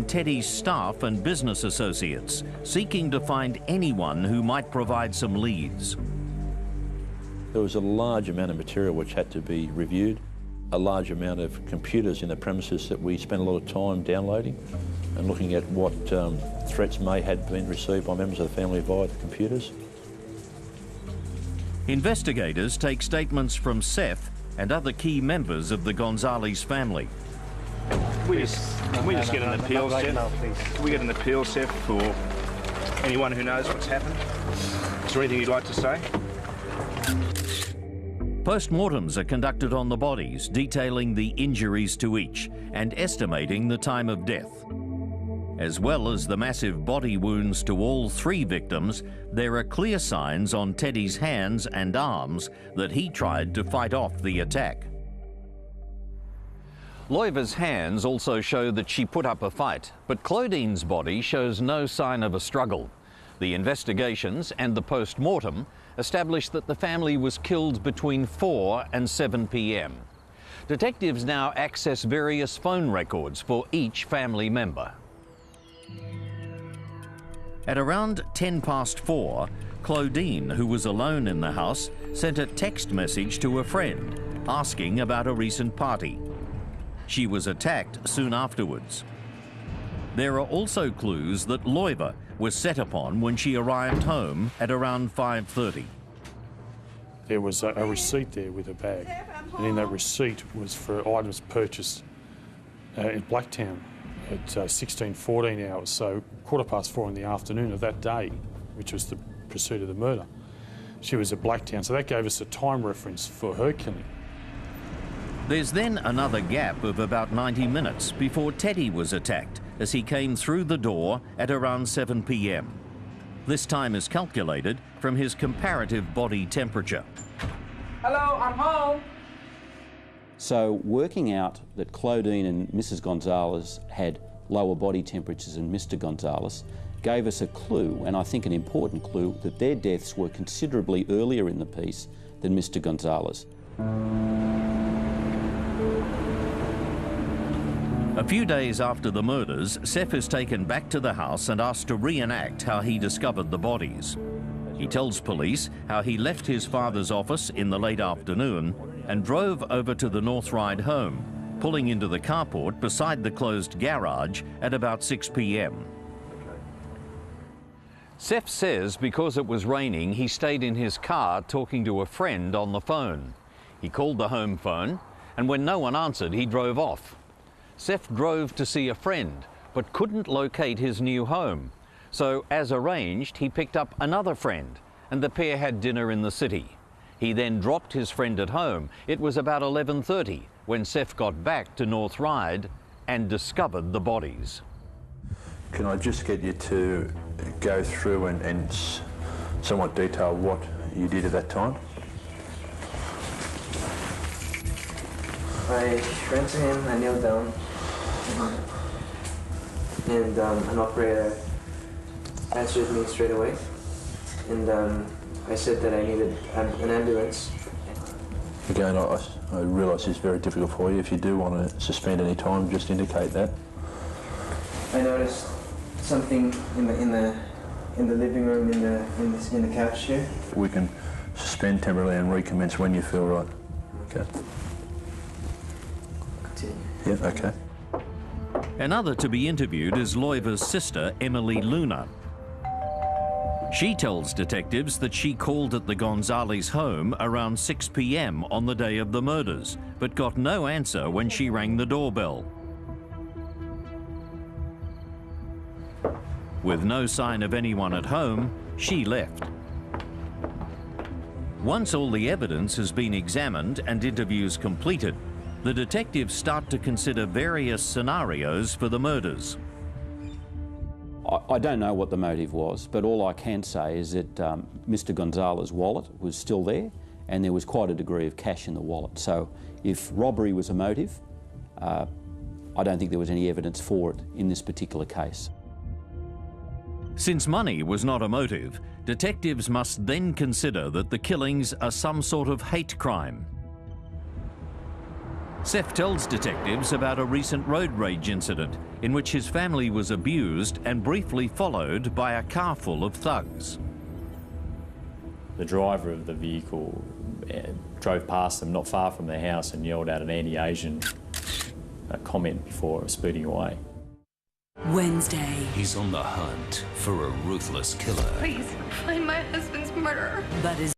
Teddy's staff and business associates, seeking to find anyone who might provide some leads. There was a large amount of material which had to be reviewed, a large amount of computers in the premises that we spent a lot of time downloading and looking at what threats may have been received by members of the family via the computers. Investigators take statements from Seth and other key members of the Gonzales family. Can we just get an appeal, Seth? Can we get an appeal, Seth, for anyone who knows what's happened? Is there anything you'd like to say? Postmortems are conducted on the bodies, detailing the injuries to each and estimating the time of death. As well as the massive body wounds to all three victims, there are clear signs on Teddy's hands and arms that he tried to fight off the attack. Loiva's hands also show that she put up a fight, but Claudine's body shows no sign of a struggle. The investigations and the post-mortem established that the family was killed between 4 and 7 p.m. Detectives now access various phone records for each family member. At around 4:10, Claudine, who was alone in the house, sent a text message to a friend asking about a recent party. She was attacked soon afterwards. There are also clues that Loiva was set upon when she arrived home at around 5:30. There was a receipt there with a bag, and in that receipt was for items purchased in Blacktown at 16:14 hours, so 4:15 in the afternoon of that day, which was the pursuit of the murder. She was at Blacktown, so that gave us a time reference for her killing. There's then another gap of about 90 minutes before Teddy was attacked as he came through the door at around 7 p.m. This time is calculated from his comparative body temperature. Hello, I'm home. So working out that Claudine and Mrs. Gonzales had lower body temperatures than Mr. Gonzales gave us a clue, and I think an important clue, that their deaths were considerably earlier in the piece than Mr. Gonzales. A few days after the murders, Seth is taken back to the house and asked to reenact how he discovered the bodies. He tells police how he left his father's office in the late afternoon and drove over to the North Ryde home, pulling into the carport beside the closed garage at about 6 p.m. Seth says because it was raining, he stayed in his car talking to a friend on the phone. He called the home phone, and when no one answered, he drove off. Seth drove to see a friend, but couldn't locate his new home. So, as arranged, he picked up another friend, and the pair had dinner in the city. He then dropped his friend at home. It was about 11:30 when Seth got back to North Ryde and discovered the bodies. Can I just get you to go through and somewhat detail what you did at that time? I ran to him, I kneeled down, and an operator answered me straight away, and I said that I needed an ambulance. Again, I realise it's very difficult for you. If you do want to suspend any time, just indicate that. I noticed something in the living room, in the couch here. We can suspend temporarily and recommence when you feel right. Okay. Yeah, okay. Another to be interviewed is Loiva's sister, Emily Luna. She tells detectives that she called at the Gonzales home around 6 p.m. on the day of the murders, but got no answer when she rang the doorbell. With no sign of anyone at home, she left. Once all the evidence has been examined and interviews completed, the detectives start to consider various scenarios for the murders. I don't know what the motive was, but all I can say is that Mr. Gonzales' wallet was still there, and there was quite a degree of cash in the wallet. So if robbery was a motive, I don't think there was any evidence for it in this particular case. Since money was not a motive, detectives must then consider that the killings are some sort of hate crime. Seth tells detectives about a recent road rage incident in which his family was abused and briefly followed by a car full of thugs. The driver of the vehicle drove past them not far from their house and yelled out an anti-Asian comment before speeding away. Wednesday. He's on the hunt for a ruthless killer. Please find my husband's murderer. But is